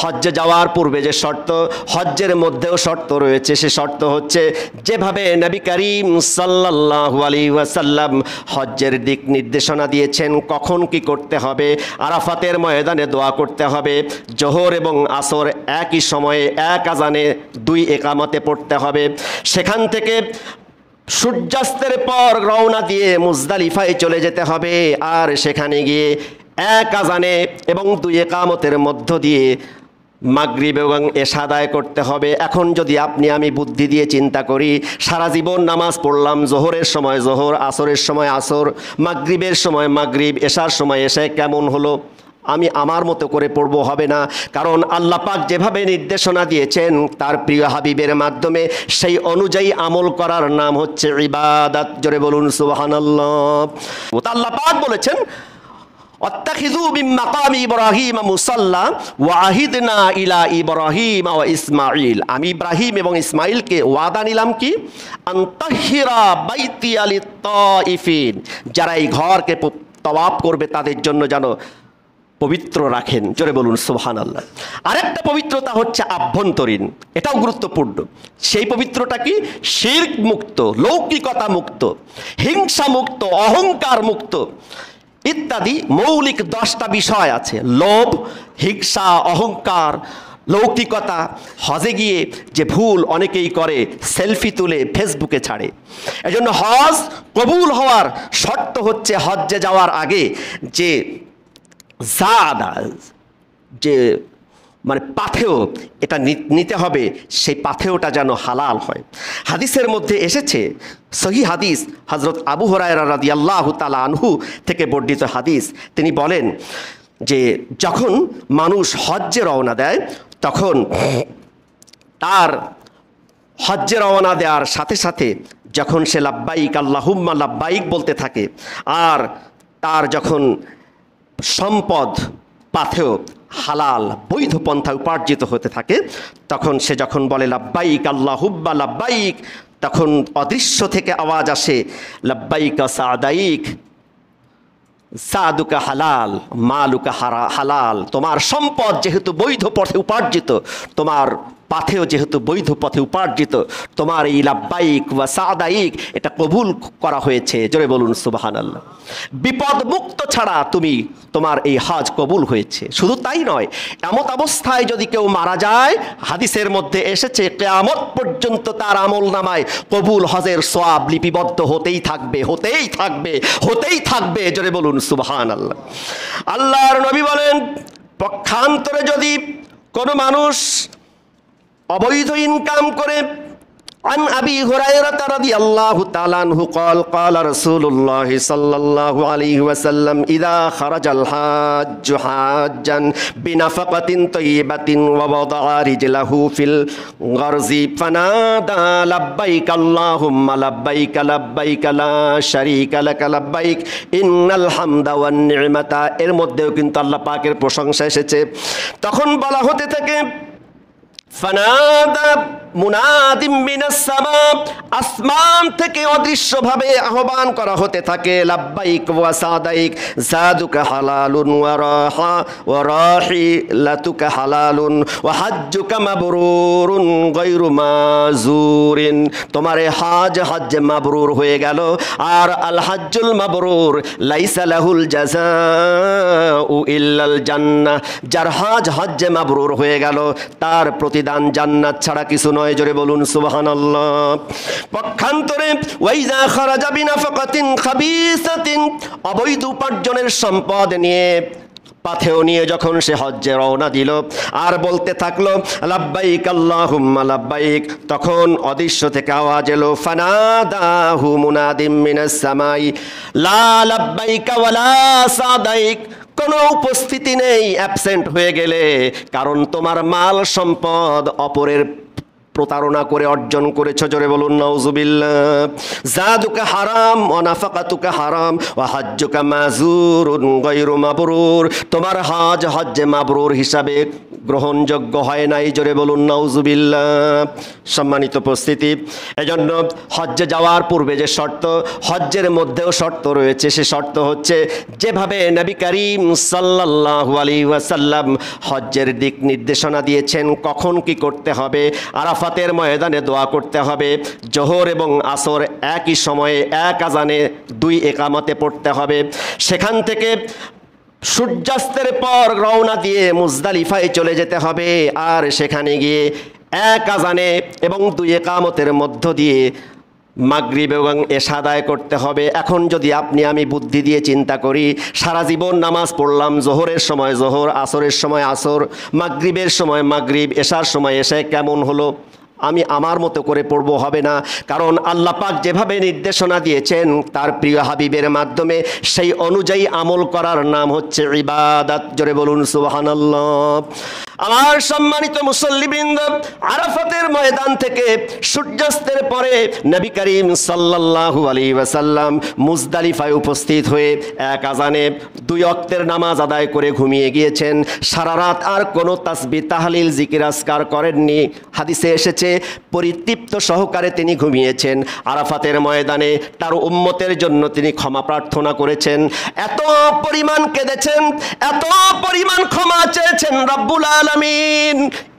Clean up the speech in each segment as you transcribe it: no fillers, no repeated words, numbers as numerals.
হজ্জে যাওয়ার পূর্বে যে শর্ত, হজ্জের মধ্যেও শর্ত রয়েছে। সে শর্ত হচ্ছে যেভাবে নবী করিম সাল্লাল্লাহু আলাইহি ওয়াসাল্লাম হজ্জের দিক নির্দেশনা দিয়েছেন, কখন কি করতে হবে। আরাফাতের ময়দানে দোয়া করতে হবে, জোহর এবং আসর একই সময়ে এক আজানে 2 একামতে পড়তে হবে। সেখান থেকে সূর্যাস্তের পর রওনা দিয়ে মুজদালিফায় চলে যেতে হবে, আর সেখানে গিয়ে এক আজানে এবং 2 একামতের মধ্য দিয়ে মাগরিব এবং এশা আদায় করতে হবে। এখন যদি আপনি আমি বুদ্ধি দিয়ে চিন্তা করি, সারা জীবন নামাজ পড়লাম, জোহরের সময় জোহর, আসরের সময় আসর, মাগরিবের সময় মাগরিব, এশার সময় এশা, কেমন হলো? আমি আমার মতো করে পড়বো, হবে না। কারণ আল্লাহ পাক যেভাবে নির্দেশনা দিয়েছেন তার প্রিয় হাবিবের মাধ্যমে, সেই অনুযায়ী আমল করার নাম হচ্ছে ইবাদত। জোরে বলুন সুবহানাল্লাহ। আল্লাহ পাক বলেছেন ওয়াত্তাখিযু মিন মাকামি ইব্রাহিম মুসাল্লা ওয়া আহিদনা ইলা ইব্রাহিম ওয়া ইসমাঈল। আমি ইব্রাহিম এবং ইসমাঈলকে ওয়াদা নিলাম কি, আনতাহিরা বাইতিয়া লিত-তাইফিন, যারা এই ঘরকে তাওয়াফ করবে তাদের জন্য যেন পবিত্র রাখেন। জোরে বলুন সুবহানাল্লাহ। আরেকটা পবিত্রতা হচ্ছে আভ্যন্তরীণ, এটাও গুরুত্বপূর্ণ। সেই পবিত্রতা কি? শিরক মুক্ত, লৌকিকতা মুক্ত, হিংসা মুক্ত, অহংকার মুক্ত ইত্যাদি মৌলিক 10টা বিষয় আছে। লোভ, হিংসা, অহংকার, লৌকিকতা। হজে গিয়ে যে ভুল অনেকেই করে, সেলফি তুলে ফেসবুকে ছাড়ে। এজন্য হজ কবুল হওয়ার শর্ত হচ্ছে হজ্জে যাওয়ার আগে যে যে মানে পাথেয় এটা নিতে হবে, সেই পাথেয়টা যেন হালাল হয়। হাদিসের মধ্যে এসেছে, সহিহ হাদিস, হযরত আবু হুরায়রা রাদিয়াল্লাহু তাআলা আনহু থেকে বর্ণিত হাদিস। তিনি বলেন যে যখন মানুষ হজ্জে রওনা দেয়, তখন তার হজ্জে রওনা দেওয়ার সাথে সাথে যখন সে লাব্বাইক আল্লাহুম্মা লাব্বাইক বলতে থাকে, আর তার যখন সম্পদ পাথেয় হালাল বৈধ পন্থা উপার্জিত হতে থাকে, তখন সে যখন বলে লাব্বাইক আল্লাহুম্মা লাব্বাইক, তখন অদৃশ্য থেকে আওয়াজ আসে লাব্বাইকা সাদাইক, সাদুকা হালাল, মালুকা হালাল। তোমার সম্পদ যেহেতু বৈধ পথে উপার্জিত, তোমার পাথেও যেহেতু বৈধ পথে উপার্জিত, তোমার এই লাব্বাইক ওয়া সাদাইক এটা কবুল করা হয়েছে। জোরে বলুন সুবহানাল্লাহ। বিপদ মুক্ত ছাড়া তোমার এই হজ কবুল হয়েছে। শুধু তাই নয়, এমত অবস্থায় যদি কেউ মারা যায়, হাদিসের মধ্যে এসেছে কিয়ামত পর্যন্ত তার আমলনামায় কবুল হজের সওয়াব লিপিবদ্ধ হতেই থাকবে, হতেই থাকবে, হতেই থাকবে। জোরে বলুন সুবহানাল্লাহ। আল্লাহর নবী বলেন, পক্ষান্তরে যদি কোনো মানুষ অবৈধ ইনকাম করে, عن أبي هريرة رضي الله تعالى عنه قال قال رسول الله صلى الله عليه وسلم إذا خرج الحاج حاجا بنفقة طيبة ووضع رجله في الغرز فنادى لبيك اللهم لبيك لبيك لا شريك لك لبيك إن الحمد والنعمة। এর মধ্যেও কিন্তু আল্লাহ পাকের প্রশংসা এসেছে। তখন বলা হতে থাকে ফানাদা মুনাদিম মিনাস সামা, আসমান থেকে অদৃশ্যভাবে আহ্বান করা হতে থাকে লাব্বাইক ওয়া সাদাইক জাদুকা হালালুন ওয়া রাহিলাতুকা হালালুন ওয়া হাজ্জুকা মাবরুরুন গায়রু মাজুরিন। তোমার হজ হজ্জে মাবরুর হয়ে গেল, আর আল হজ্জুল মাবরুর লাইসা লাহুল জাযাউ ইল্লাল জান্নাহ। যার হজ হজ্জে মাবরুর হয়ে গেল, তার প্রতিদান জান্নাত ছাড়া কিছু নয়। জোরে বলুন সুবহানাল্লাহ। পক্ষান্তরে ওয়াইজা খারাজা বিনাফাকাতিন খাবিসাতিন, অবৈধ উপার্জনের সম্পদ নিয়ে, পাথেও নিয়ে যখন সে হজ্জে রওনা দিল আর বলতে থাকলো লাব্বাইক আল্লাহুম্মা লাব্বাইক, তখন অদৃশ্য থেকে আওয়াজ এলো ফানাদাহু মুনাদিম মিনাস সামাই লা লাব্বাইকা ওয়ালা সাদাইক। কোনো উপস্থিতি নেই, অ্যাবসেন্ট হয়ে গেলে, কারণ তোমার মাল সম্পদ অপরের প্রতারণা করে অর্জন করেছো। জোরে বলুন নাউজুবিল্লাহ। জাদুকা হারাম ওয়া নাফাকাতুকা হারাম ওয়া হাজ্জুকা মাজুরুন গায়রু মাবরুর। তোমার হজ হজ্জে মাবরুর হিসাবে গ্রহণযোগ্য হয় নাই। জোরে বলুন নাউজুবিল্লাহ। সম্মানিত উপস্থিতি, এজন্য হজ্জে যাওয়ার পূর্বে যে শর্ত, হজ্জের মধ্যেও শর্ত রয়েছে। সে শর্ত হচ্ছে যেভাবে নবী করিম সাল্লাল্লাহু আলাইহি ওয়াসাল্লাম হজ্জের দিক নির্দেশনা দিয়েছেন, কখন কি করতে হবে। আরাফাতের ময়দানে দোয়া করতে হবে। জোহর এবং আসর একই সময়ে এক আজানে 2 একামতে পড়তে হবে। সেখান থেকে সূর্যাস্তের পর রওনা দিয়ে মুজদালিফায় চলে যেতে হবে। আর সেখানে গিয়ে এক আজানে এবং 2 একামতের মধ্য দিয়ে মাগরিব এবং এশা আদায় করতে হবে। এখন যদি আপনি আমি বুদ্ধি দিয়ে চিন্তা করি, সারা জীবন নামাজ পড়লাম, জোহরের সময় জোহর, আসরের সময় আসর, মাগরিবের সময় মাগরিব, এশার সময় এশায়, কেমন হলো? আমি আমার মতো করে পড়ব, হবে না। কারণ আল্লাহ পাক যেভাবে নির্দেশনা দিয়েছেন তার প্রিয় হাবিবের মাধ্যমে, সেই অনুযায়ী আমল করার নাম হচ্ছে ইবাদত। জোরে বলুন সুবহানাল্লাহ। আমার সম্মানিত মুসল্লিবৃন্দ, আরাফাতের ময়দান থেকে সূর্যাস্তের পরে নবী করিম সাল্লাল্লাহু আলাইহি ওয়াসাল্লাম মুজদালিফায় উপস্থিত হয়ে এক আজানে 2 ওয়াক্তের নামাজ আদায় করে ঘুমিয়ে গিয়েছেন। সারা রাত আর কোনো তাসবিহ তাহলিল জিকির আজকার করেননি। হাদিসে এসেছে পরিতৃপ্ত সহকারে তিনি ঘুমিয়েছেন। আরাফাতের ময়দানে তার উম্মতের জন্য তিনি ক্ষমা প্রার্থনা করেছেন। এত পরিমাণ কেঁদেছেন, এত পরিমাণ ক্ষমা চেয়েছেন রব্বুল আলামিন।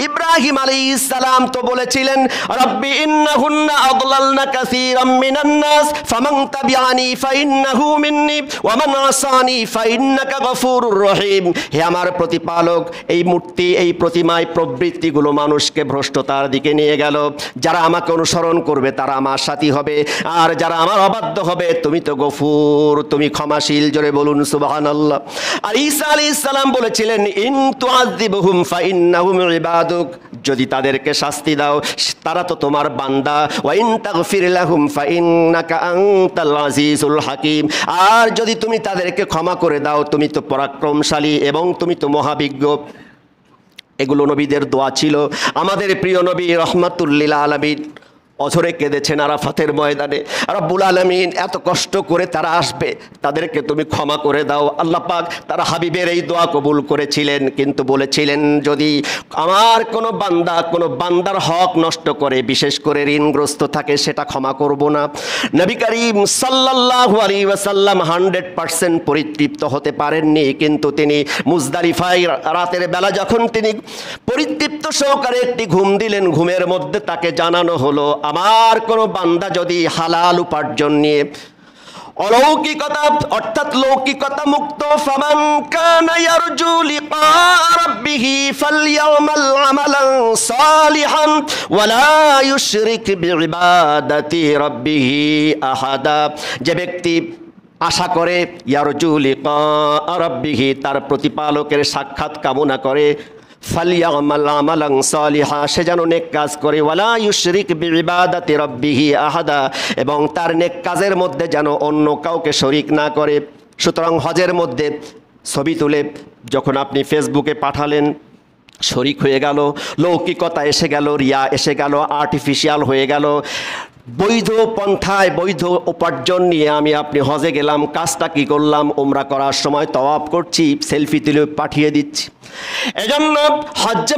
ইব্রাহিম আলাইহিস সালাম তো বলেছিলেন, রব্বি ইন্নাহুন্না আদলালনা কাসীরাম মিনান নাস ফামান তাবিআনি ফাইন্নাহু মিন্নি ওয়া মান আসানি ফাইন্নাকা গফুরুর রহিম। হে আমার প্রতিপালক, এই মূর্তি, এই প্রতিমায় প্রবৃত্তিগুলো মানুষকে ভ্রষ্টতার দিকে নিয়ে গেল। যারা আমাকে অনুসরণ করবে তারা আমার সাথী হবে, আর যারা আমার অবাধ্য হবে তুমি তো গফুর, তুমি ক্ষমাশীল। জোরে বলুন সুবহানাল্লাহ। আর ঈসা আলাইহিস সালাম বলেছিলেন, ইন তুআযিবহুম ফাইন্নাহুম ইবাদুক, যদি তাদেরকে শাস্তি দাও তারা তো তোমার বান্দা। ওয়া ইন তাগফির লাহুম ফাইন্নাকা আনতাল আজিজুল হাকীম, আর যদি তুমি তাদেরকে ক্ষমা করে দাও তুমি তো পরাক্রমশালী এবং তুমি তো মহাবিজ্ঞ। এগুলো নবীদের দোয়া ছিল। আমাদের প্রিয় নবী রহমাতুল লিল আলামিন অঝরে কেঁদেছেন আরাফাতের ময়দানে, রব্বুল আলামিন এত কষ্ট করে তারা আসবে, তাদেরকে তুমি ক্ষমা করে দাও। আল্লাহ পাক তার হাবিবের এই দোয়া কবুল করেছিলেন, কিন্তু বলেছিলেন যদি আমার কোনো বান্দার হক নষ্ট করে, বিশেষ করে ঋণগ্রস্ত থাকে, সেটা ক্ষমা করব না। নবী করিম সাল্লাল্লাহু আলাইহি ওয়াসাল্লাম 100% পরিতৃপ্ত হতে পারেননি, কিন্তু তিনি মুজদালিফায় রাতের বেলা যখন তিনি পরিতৃপ্ত সহকারে একটি ঘুম দিলেন, ঘুমের মধ্যে তাকে জানানো হলো আমার কোনো বান্দা যদি হালাল উপার্জন নিয়ে অলৌকিকতা অর্থাৎ লৌকিকতা মুক্ত, ফামান কানা ইয়ারজু লিকা রাব্বিহি ফালইয়ামাল আমালান সালিহান ওয়ালা ইউশরিক বিইবাদাতি রাব্বিহি আহাদা। যে ব্যক্তি আশা করে ইয়ারজু লিকা রাব্বিহি, তার প্রতিপালকের সাক্ষাৎ কামনা করে, ফালিয়ামাল আমালান সালিহা, সে যেন নেক কাজ করে, ওয়ালা ইউশরিক বিইবাদাতি রাব্বিহি আহাদা, এবং তার নেক কাজের মধ্যে যেন অন্য কাউকে শরিক না করে। সুতরাং হজের মধ্যে ছবি তুলে যখন আপনি ফেসবুকে পাঠালেন, শরিক হয়ে গেল, লৌকিকতা এসে গেল, রিয়া এসে গেল, আর্টিফিশিয়াল হয়ে গেল। বৈধ পন্থায় বৈধ উপার্জন নিয়ে আমি আপনি হজে গেলাম, কাজটা কি করলাম? উমরা করার সময় তওয়াফ করছি, সেলফি তুলে পাঠিয়ে দিচ্ছি। এজন্য হজ্জে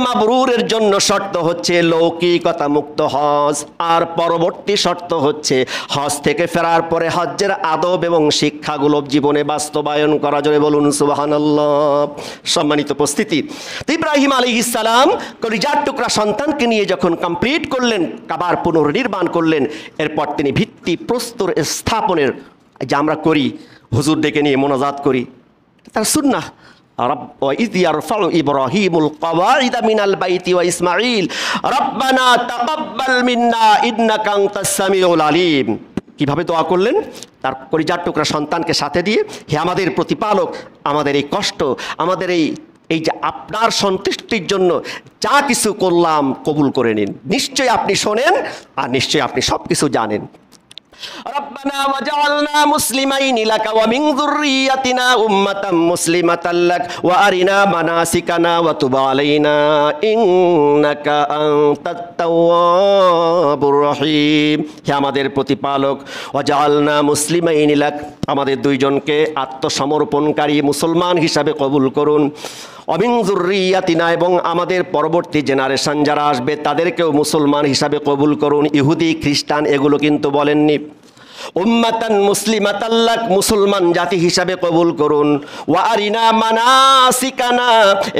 মাবরুরের জন্য শর্ত হচ্ছে লৌকিকতা মুক্ত হজ, আর পরবর্তী শর্ত হচ্ছে হজ থেকে ফেরার পরে হজ্জের আদব এবং শিক্ষাগুলো জীবনে বাস্তবায়ন করা। জোরে বলুন সুবহানাল্লাহ। সম্মানিত উপস্থিতি, ইব্রাহিম আলাইহিস সালাম কলিজার টুকরা সন্তানকে নিয়ে যখন কমপ্লিট করলেন, কাবার পুনর্নির্মাণ করলেন, এরপর তিনি ভিত্তি প্রস্তর স্থাপনের, যে আমরা করি হুজুর ডেকে নিয়ে মোনাজাত করি, তার সুন্নাহ। وإذ يرفع إبراهيم القواعد من البيت وإسماعيل ربنا تقبل منا إنك أنت السميع العليم। কিভাবে দোয়া করলেন? তার কলিজার টুকরা সন্তানকে সাথে দিয়ে, হে আমাদের প্রতিপালক, আমাদের এই কষ্ট, আমাদের এই যে আপনার সন্তুষ্টির জন্য যা কিছু করলাম কবুল করে নিন। নিশ্চয়ই আপনি শোনেন, আর নিশ্চয়ই আপনি সব কিছু জানেন। রব্বানা ওয়াজআলনা মুসলিমাইনি লাকা ওয়া মিন যুররিয়াতিনা উম্মাতাম মুসলিমাতাল লাক ওয়া আরিনা মানাসিকানা ওয়া তুব আলাইনা ইন্নাকা আনতাত তাওয়াবুর রহিম। হে আমাদের প্রতিপালক, ওয়াজআলনা মুসলিমাইনি লাক, আমাদের দুইজনকে আত্মসমর্পণকারী মুসলমান হিসাবে কবুল করুন। অমিন যুররিয়াতিনা, এবং আমাদের পরবর্তী জেনারেশন যারা আসবে তাদেরকেও মুসলমান হিসাবে কবুল করুন। ইহুদি খ্রিস্টান এগুলো কিন্তু বলেননি। উম্মাতান মুসলিমাতান লাক, মুসলমান জাতি হিসাবে কবুল করুন। ওয়া আরিনা মানাসিকানা,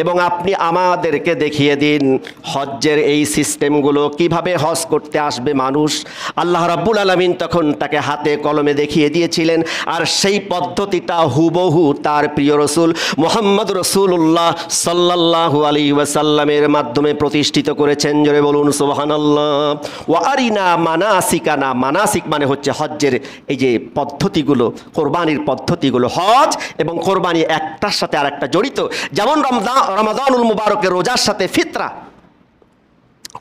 এবং আপনি আমাদেরকে দেখিয়ে দিন হজ্জের এই সিস্টেমগুলো, কিভাবে হজ করতে আসবে মানুষ। আল্লাহ রাব্বুল আলামিন তখন তাকে হাতে কলমে দেখিয়ে দিয়েছিলেন, আর সেই পদ্ধতিটা হুবহু তার প্রিয় রসুল মুহাম্মদ রাসূলুল্লাহ সাল্লাল্লাহু আলাইহি ওয়াসাল্লামের মাধ্যমে প্রতিষ্ঠিত করেছেন। জোরে বলুন সুবহানাল্লাহ। ওয়া আরিনা মানাসিকানা, মানাসিক মানে হচ্ছে হজ্জের এই যে পদ্ধতিগুলো, কোরবানির পদ্ধতিগুলো। হজ এবং কোরবানি একটার সাথে আর একটা জড়িত। যেমন রমাদানুল মুবারকের রোজার সাথে ফিতরা,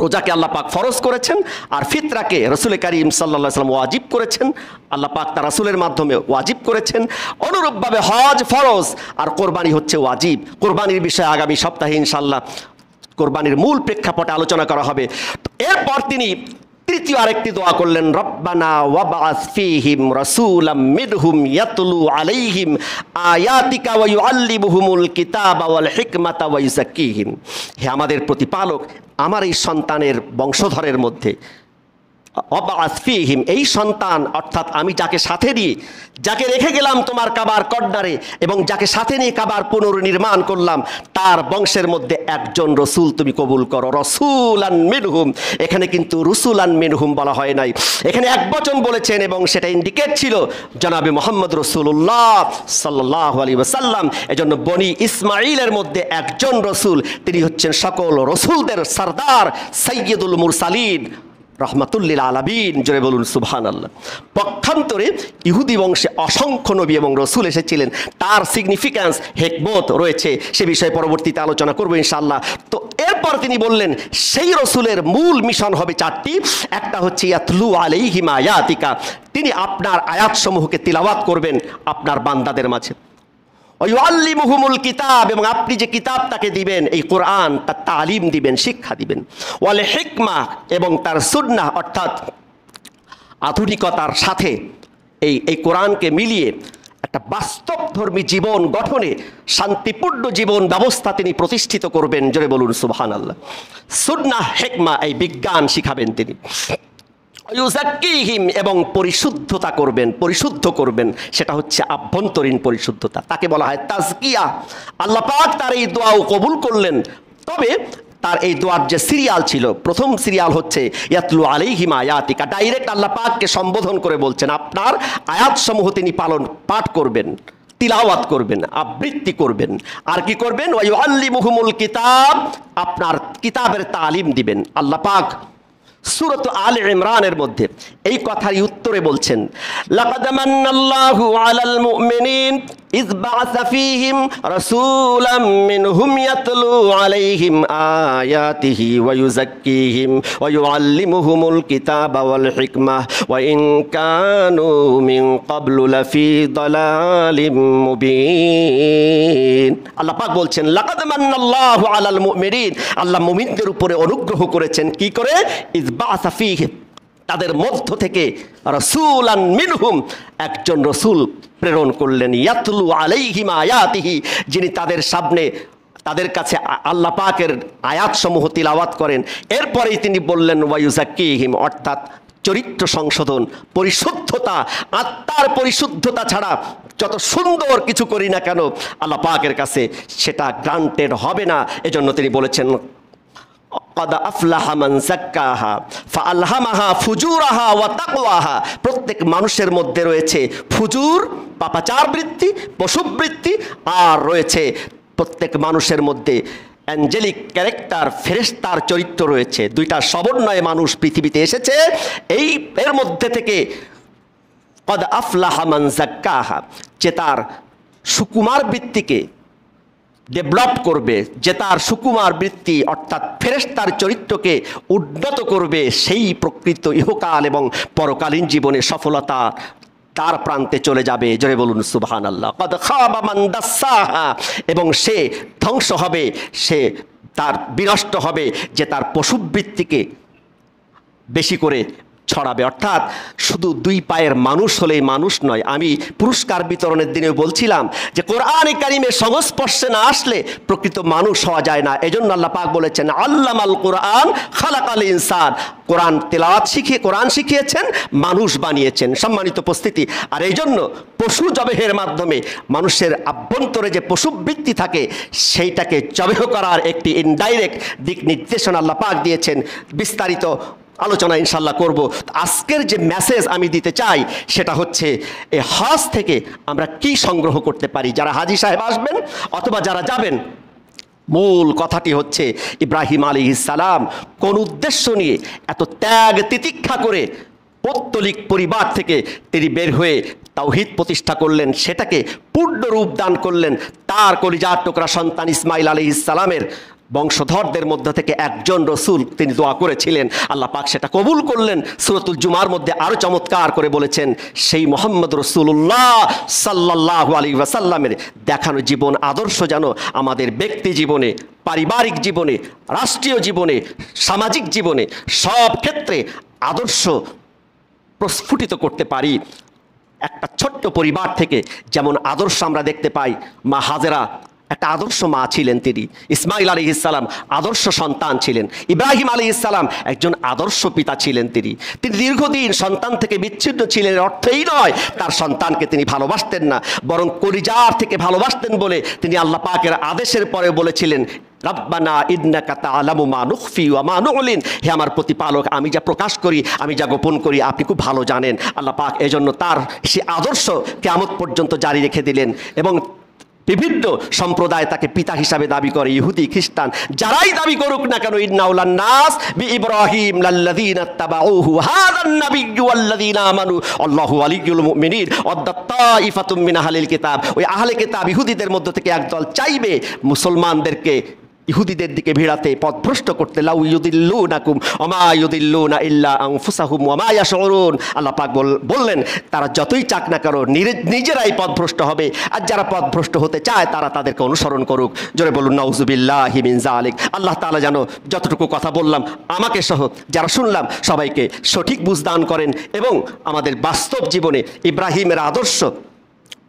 রোজাকে আল্লাহ পাক ফরজ করেছেন, আর ফিতরাকে রাসূল করিম সাল্লাল্লাহু আলাইহি ওয়াসাল্লাম ওয়াজিব করেছেন, আল্লাহ পাক তার রাসূলের মাধ্যমে ওয়াজিব করেছেন। অনুরূপভাবে হজ ফরজ আর কোরবানি হচ্ছে ওয়াজিব। কোরবানির বিষয়ে আগামী সপ্তাহে ইনশাআল্লাহ কোরবানির মূল প্রেক্ষাপটে আলোচনা করা হবে। এরপর তিনি তৃতীয় আরেকটি দোয়া করলেন, রব্বানা ওয়াবআস ফীহিম রাসূলাম মিনহুম ইয়াতলু আলাইহিম আয়াতিকা ওয়া ইউআল্লিমুহুমুল কিতাবা ওয়াল হিকমাতা ওয়া ইউযাক্কিহিম। হে আমাদের প্রতিপালক, আমার এই সন্তানের বংশধরের মধ্যে ওয়াবআস ফীহিম, এই সন্তান অর্থাৎ আমি যাকে সাথে নিয়ে, যাকে রেখে গেলাম তোমার কাবার কর্নারে, এবং যাকে সাথে নিয়ে কাবার পুনর্নির্মাণ করলাম, তার বংশের মধ্যে একজন রসুল তুমি কবুল করো। রসুলান মিনহুম, এখানে কিন্তু রুসুলান মিনহুম বলা হয় নাই, এখানে এক বচন বলেছেন, এবং সেটা ইন্ডিকেট ছিল জনাবে মুহাম্মদ রাসূলুল্লাহ সাল্লাল্লাহু আলাইহি ওয়াসাল্লাম। এজন্য বনি ইসমাইলের মধ্যে একজন রসুল, তিনি হচ্ছেন সকল রসুলদের সরদার সাইয়্যিদুল মুরসালিন রহমাতুল্লিল আলামিন। জোরে বলুন সুবহানাল্লাহ। পক্ষান্তরে ইহুদি বংশে অসংখ্য নবী এবং রসুল এসেছিলেন, তার সিগনিফিক্যান্স হিকমত রয়েছে, সে বিষয়ে পরবর্তীতে আলোচনা করবো ইনশাআল্লাহ। তো এরপর তিনি বললেন সেই রসুলের মূল মিশন হবে চারটি। একটা হচ্ছে ইয়াতলু আলাইহিম আয়াতিকা, তিনি আপনার আয়াতসমূহকে তিলাওয়াত করবেন আপনার বান্দাদের মাঝে। ওয়াল্লিমুহুমুল কিতাব, এবং আপনি যে কিতাব তাকে দিবেন, এই কোরআন, তার তালিম দিবেন, শিক্ষা দিবেন। ওয়াল হিকমা, এবং তার সুন্নাহ অর্থাৎ আধুনিকতার সাথে এই কোরআনকে মিলিয়ে একটা বাস্তবধর্মী জীবন গঠনে শান্তিপূর্ণ জীবন ব্যবস্থা তিনি প্রতিষ্ঠিত করবেন। জোরে বলুন সুবহানাল্লাহ। সুন্নাহ হিকমা, এই বিজ্ঞান শিখাবেন তিনি। ইউযাক্কিহিম, এবং পরিশুদ্ধতা করবেন, পরিশুদ্ধ করবেন, সেটা হচ্ছে আভ্যন্তরীণ পরিশুদ্ধতা, তাকে বলা হয় তাজকিয়া। আল্লাহ পাক তার এই দোয়াও কবুল করলেন। তবে তার এই দোয়ার যে সিরিয়াল ছিল, প্রথম সিরিয়াল হচ্ছে ইয়াতলু আলাইহিম আয়াতিকা, ডাইরেক্ট আল্লাহ পাককে সম্বোধন করে বলছেন আপনার আয়াতসমূহ তিনি পাঠ করবেন, তিলাওয়াত করবেন, আবৃত্তি করবেন। আর কি করবেন? ওয়া ইউআল্লিমুহুমুল কিতাব, আপনার কিতাবের তালিম দিবেন। আল্লাহ পাক সূরাত আলে ইমরানের মধ্যে এই কথার উত্তরে বলছেন, লাকাদ মান্নাল্লাহু আলাল মুমিনিন ইয বা'আসা ফীহিম রাসূলাম মিনহুম ইয়াতলু আলাইহিম আয়াতিহি ওয়া ইউযাক্কিহিম ওয়া ইউআল্লিমুহুমুল কিতাবা ওয়াল হিকমাহ ওয়া ইন কানু মিন ক্বাবলু লাফি দালালিম মুবিন। আল্লাহ পাক বলছেন লাকাদ মান্নাল্লাহু আলাল মুমিনিন, আল্লাহ মুমিনদের উপরে অনুগ্রহ করেছেন কি করে? ইয বা'আসা ফীহিম, তাদের মধ্য থেকে রাসূলান মিনহুম, একজন রসুল প্রেরণ করলেন, ইয়াতলু আলাইহিম আয়াতিহি, যিনি তাদের সামনে, তাদের কাছে আল্লাহ পাকের আয়াতসমূহ তিলাওয়াত করেন। এরপরেই তিনি বললেন ওয়া ইউযাক্কিহিম, অর্থাৎ চরিত্র সংশোধন, পরিশুদ্ধতা, আত্মার পরিশুদ্ধতা ছাড়া যত সুন্দর কিছু করি না কেন আল্লাহ পাকের কাছে সেটা গ্রান্টেড হবে না। এজন্য তিনি বলেছেন ক্বাদ আফলাহা মান যাক্কাহা ফাআলহামাহা ফুজুরাহা ওয়া তাকওয়াহা। প্রত্যেক মানুষের মধ্যে রয়েছে ফুজুর, পাপাচার বৃত্তি, পশুবৃত্তি, আর রয়েছে প্রত্যেক মানুষের মধ্যে অ্যাঞ্জেলিক ক্যারেক্টার, ফেরেশতার চরিত্র রয়েছে। দুইটা সমন্বয়ে মানুষ পৃথিবীতে এসেছে। এর মধ্যে থেকে ক্বাদ আফলাহা মান যাক্কাহা, যে তার সুকুমার বৃত্তিকে ডেভেলপ করবে, যে তার সুকুমার বৃত্তি অর্থাৎ ফেরেশতার চরিত্রকে উন্নত করবে, সেই প্রকৃত ইহকাল এবং পরকালীন জীবনে সফলতা তার প্রান্তে চলে যাবে। জোরে বলুন সুবহানাল্লাহ। ক্বাদ খাবা মান দাসসাহা, এবং সে ধ্বংস হবে, সে তার বিনষ্ট হবে যে তার পশুবৃত্তিকে বেশি করে ছড়াবে। অর্থাৎ শুধু দুই পায়ের মানুষ হলেই মানুষ নয়। আমি পুরস্কার বিতরণের দিনেও বলছিলাম যে কোরআনে কারিমের সংস্পর্শে না আসলে প্রকৃত মানুষ হওয়া যায় না। এজন্য আল্লাহ পাক বলেছেন আল্লামাল কোরআন খালাকাল ইনসান, কোরআন তেলাওয়াত শিখিয়ে কোরআন শিখিয়েছেন, মানুষ বানিয়েছেন। সম্মানিত উপস্থিতি, আর এই জন্য পশু জবেহের মাধ্যমে মানুষের আভ্যন্তরে যে পশুবৃত্তি থাকে সেইটাকে জবেহ করার একটি ইনডাইরেক্ট দিক নির্দেশনা আল্লাহ পাক দিয়েছেন। বিস্তারিত আলোচনা ইনশাল্লাহ করব। আজকের যে মেসেজ আমি দিতে চাই সেটা হচ্ছে এই হজ থেকে আমরা কি সংগ্রহ করতে পারি। যারা হাজী সাহেব আসবেন অথবা যারা যাবেন, মূল কথাটি হচ্ছে ইব্রাহিম আলাইহিস সালাম কোন উদ্দেশ্য নিয়ে এত ত্যাগ তিতিক্ষা করে পৌত্তলিক পরিবার থেকে তিনি বের হয়ে তাওহীদ প্রতিষ্ঠা করলেন, সেটাকে পূর্ণ রূপ দান করলেন। তার কলিজার টুকরা সন্তান ইসমাইল আলাইহিস সালামের বংশধরদের মধ্যে থেকে একজন রসুল তিনি দোয়া করেছিলেন, আল্লাহ পাক সেটা কবুল করলেন। সূরাতুল জুমার মধ্যে আরো চমৎকার করে বলেছেন সেই মুহাম্মদ রাসূলুল্লাহ সাল্লাল্লাহু আলাইহি ওয়াসাল্লামের দেখানো জীবন আদর্শ যেন আমাদের ব্যক্তি জীবনে, পারিবারিক জীবনে, রাষ্ট্রীয় জীবনে, সামাজিক জীবনে সব ক্ষেত্রে আদর্শ প্রস্ফুটিত করতে পারি। একটা ছোট্ট পরিবার থেকে যেমন আদর্শ আমরা দেখতে পাই, মা হাজেরা একটা আদর্শ মা ছিলেন, তিনি ইসমাইল আলাইহিস সালাম আদর্শ সন্তান ছিলেন, ইব্রাহিম আলাইহিস সালাম একজন আদর্শ পিতা ছিলেন। তিনি দীর্ঘদিন সন্তান থেকে বিচ্ছিন্ন ছিলেন, অর্থেই নয় তার সন্তানকে তিনি ভালোবাসতেন না, বরং কলিজার থেকে ভালোবাসতেন বলে তিনি আল্লাহ পাকের আদেশের পরে বলেছিলেন রাব্বানা ইন্নাকা তা'লামু মা নুখফি ওয়া মা নু'লিন, হে আমার প্রতিপালক, আমি যা প্রকাশ করি, আমি যা গোপন করি আপনি খুব ভালো জানেন। আল্লাহ পাক এজন্য তার সে আদর্শ কিয়ামত পর্যন্ত জারি রেখে দিলেন। এবং বিভিন্ন সম্প্রদায় তাকে পিতা হিসাবে দাবি করে, ইহুদি খ্রিস্টান যারাই দাবি করুক না কেন, ইন্নাউলান নাস বি ইব্রাহিম লাল্লাযীনা তাবাউহু হাযান নাবিয়্যু ওয়াল্লাযীনা আমানু আল্লাহু ওয়ালিয়্যুল মুমিনিন ওয়াদাত্তাইফাতুম মিন আহলিল কিতাব। ওই আহলে কিতাব ইহুদিদের মধ্য থেকে একদল চাইবে মুসলমানদেরকে ইহুদিদের দিকে ভিড়াতে, পথভ্রষ্ট করতে। লাউ ইউদিল্লুনাকুম ওয়া মা ইউদিল্লুনা ইল্লা আনফুসাহুম ওয়া মা ইয়াশউরুন। আল্লাহ পাক বললেন তারা যতই চাক না করো নিজেরাই পথভ্রষ্ট হবে, আর যারা পথভ্রষ্ট হতে চায় তারা তাদেরকে অনুসরণ করুক। জোরে বলুন নাউযুবিল্লাহি মিন যালিক। আল্লাহ তাআলা যেন যতটুকু কথা বললাম আমাকে সহ যারা শুনলাম সবাইকে সঠিক বুঝ দান করেন এবং আমাদের বাস্তব জীবনে ইব্রাহিমের আদর্শ,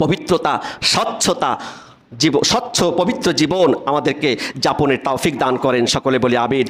পবিত্রতা, স্বচ্ছতা, স্বচ্ছ পবিত্র জীবন আমাদেরকে যাপনের তৌফিক দান করেন। সকলে বলি আমিন।